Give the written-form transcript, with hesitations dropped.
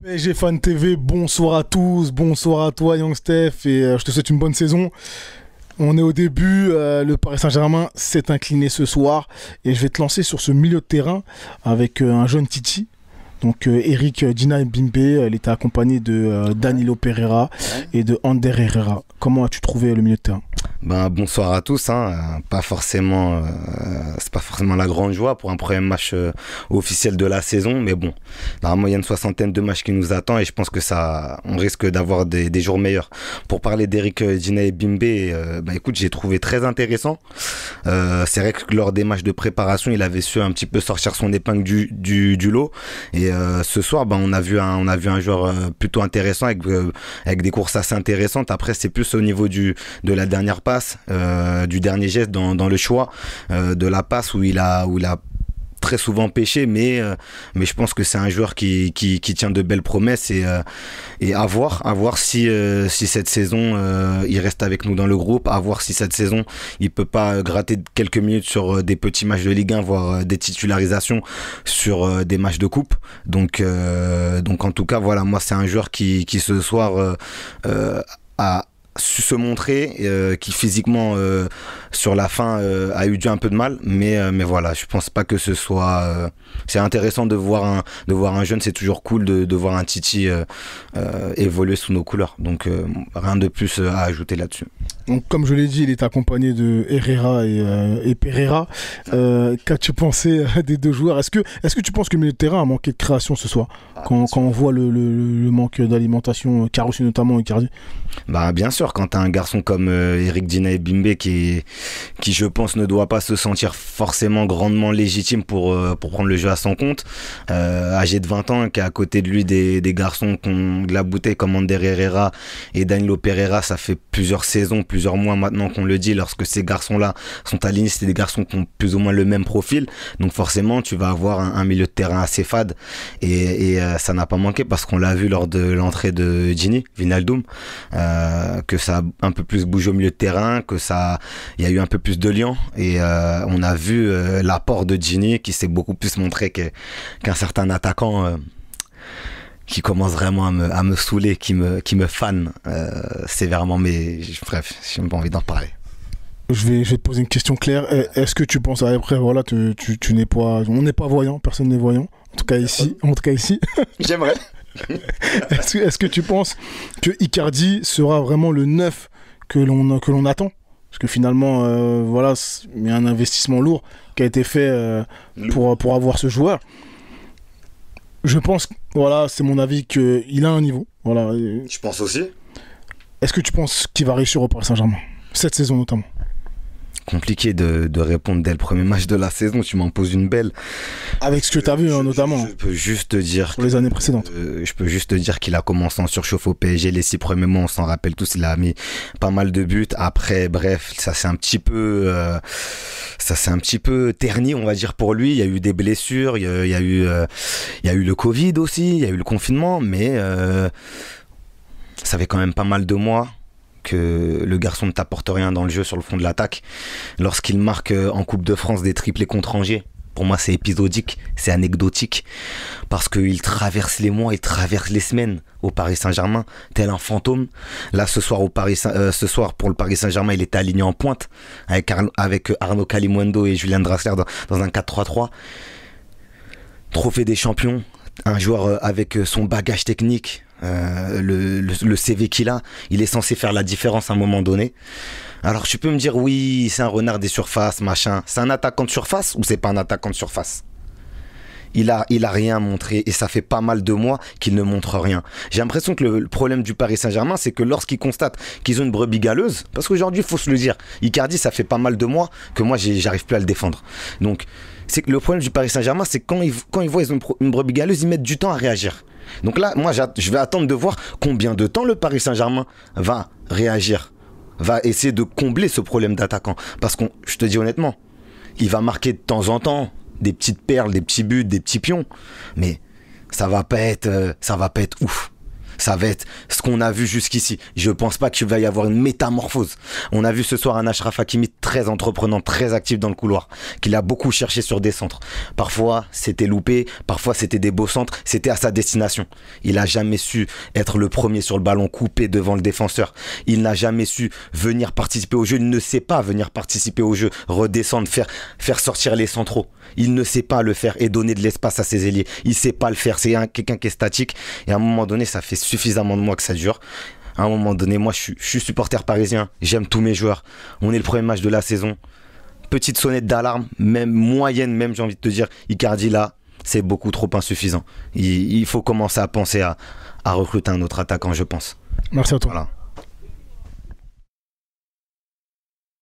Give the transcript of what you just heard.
PSG Fan TV, bonsoir à tous, bonsoir à toi Young Steph et je te souhaite une bonne saison. On est au début, le Paris Saint-Germain s'est incliné ce soir et je vais te lancer sur ce milieu de terrain avec un jeune Titi. Donc Eric Dina Bimbe, il était accompagné de Danilo Pereira et de Ander Herrera. Comment as-tu trouvé le milieu de terrain? Bonsoir à tous, pas forcément, c'est pas forcément la grande joie pour un premier match officiel de la saison, mais bon, normalement il y a une soixantaine de matchs qui nous attendent et je pense que on risque d'avoir des jours meilleurs. Pour parler d'Eric Dina Bimbe, écoute, j'ai trouvé très intéressant. C'est vrai que lors des matchs de préparation, il avait su un petit peu sortir son épingle du lot et ce soir, on a vu un joueur plutôt intéressant avec des courses assez intéressantes. Après, c'est plus au niveau de la dernière passe, du dernier geste dans le choix de la passe où il a très souvent pêché, mais je pense que c'est un joueur qui tient de belles promesses et à voir si cette saison il reste avec nous dans le groupe, à voir si cette saison il peut pas gratter quelques minutes sur des petits matchs de Ligue 1, voire des titularisations sur des matchs de coupe. Donc en tout cas voilà, moi c'est un joueur qui ce soir a su se montrer, qui physiquement sur la fin a eu un peu de mal, mais voilà, je pense pas que ce soit c'est intéressant de voir un jeune, c'est toujours cool de voir un Titi évoluer sous nos couleurs, donc rien de plus à ajouter là-dessus. Donc comme je l'ai dit, il est accompagné de Herrera et Pereira. Qu'as-tu pensé des deux joueurs? Est-ce que tu penses que le milieu de terrain a manqué de création ce soir, quand on voit le manque d'alimentation qu'a reçu notamment Icardi? Bien sûr, quand tu as un garçon comme Eric Dina Bimbe qui je pense ne doit pas se sentir forcément grandement légitime pour prendre le jeu à son compte, âgé de 20 ans, qui a à côté de lui des garçons qui ont de la bouteille comme Ander Herrera et Danilo Pereira, ça fait plusieurs saisons, plusieurs mois maintenant qu'on le dit, lorsque ces garçons-là sont alignés, c'est des garçons qui ont plus ou moins le même profil, donc forcément tu vas avoir un milieu de terrain assez fade et ça n'a pas manqué parce qu'on l'a vu lors de l'entrée de Gini Wijnaldum, que ça a un peu plus bougé au milieu de terrain, il y a eu un peu plus de liant et on a vu l'apport de Gini qui s'est beaucoup plus montré qu'un certain attaquant qui commence vraiment à me saouler, qui me fan sévèrement, mais bref, j'ai même pas envie d'en parler. Je vais te poser une question claire. Est-ce que tu penses, après voilà, tu n'es pas, on n'est pas voyant, personne n'est voyant, en tout cas ici. J'aimerais. Est-ce que tu penses que Icardi sera vraiment le neuf que l'on attend? Parce que finalement, voilà, il y a un investissement lourd qui a été fait pour avoir ce joueur. Je pense, voilà, c'est mon avis, qu'il a un niveau. Voilà. Je pense aussi. Est-ce que tu penses qu'il va réussir au Paris Saint-Germain, cette saison notamment? Compliqué de répondre dès le premier match de la saison, tu m'en poses une belle. Avec ce que tu as vu notamment. Je peux juste te dire pour les années précédentes. Je peux juste te dire qu'il a commencé en surchauffe au PSG les 6 premiers mois, on s'en rappelle tous, il a mis pas mal de buts. Après, bref, ça s'est un petit peu terni, on va dire, pour lui. Il y a eu des blessures, il y a eu le Covid aussi, il y a eu le confinement, mais ça fait quand même pas mal de mois que le garçon ne t'apporte rien dans le jeu sur le fond de l'attaque. Lorsqu'il marque en Coupe de France des triplés contre Angers, pour moi c'est épisodique, c'est anecdotique, parce qu'il traverse les mois, il traverse les semaines au Paris Saint-Germain, tel un fantôme. Là ce soir pour le Paris Saint-Germain, il était aligné en pointe avec Arnaud Kalimundo et Julien Draxler dans un 4-3-3. Trophée des champions, un joueur avec son bagage technique, le CV qu'il a, il est censé faire la différence à un moment donné. Alors tu peux me dire oui, c'est un renard des surfaces, machin. C'est un attaquant de surface ou c'est pas un attaquant de surface? Il a rien montré et ça fait pas mal de mois qu'il ne montre rien. J'ai l'impression que le problème du Paris Saint-Germain, c'est que lorsqu'ils constatent qu'ils ont une brebis galeuse, parce qu'aujourd'hui il faut se le dire, Icardi, ça fait pas mal de mois que moi j'arrive plus à le défendre. Donc c'est que le problème du Paris Saint-Germain, c'est que quand ils voient qu'ils ont une brebis galeuse, ils mettent du temps à réagir. Donc là, moi je vais attendre de voir combien de temps le Paris Saint-Germain va réagir, va essayer de combler ce problème d'attaquant. Parce que je te dis honnêtement, il va marquer de temps en temps des petites perles, des petits buts, des petits pions, mais ça va pas être ouf. Ça va être ce qu'on a vu jusqu'ici. Je pense pas qu'il va y avoir une métamorphose. On a vu ce soir un Achraf Hakimi très entreprenant, très actif dans le couloir, qu'il a beaucoup cherché sur des centres. Parfois, c'était loupé, parfois c'était des beaux centres, c'était à sa destination. Il a jamais su être le premier sur le ballon, coupé devant le défenseur. Il n'a jamais su venir participer au jeu, il ne sait pas venir participer au jeu, redescendre, faire sortir les centraux. Il ne sait pas le faire et donner de l'espace à ses ailiers. Il sait pas le faire, c'est quelqu'un qui est statique et à un moment donné, ça fait suffisamment de mois que ça dure. À un moment donné, moi je suis supporter parisien, j'aime tous mes joueurs. On est le premier match de la saison. Petite sonnette d'alarme, même moyenne, même j'ai envie de te dire, Icardi là, c'est beaucoup trop insuffisant. Il faut commencer à penser à recruter un autre attaquant, je pense. Merci à toi. Voilà.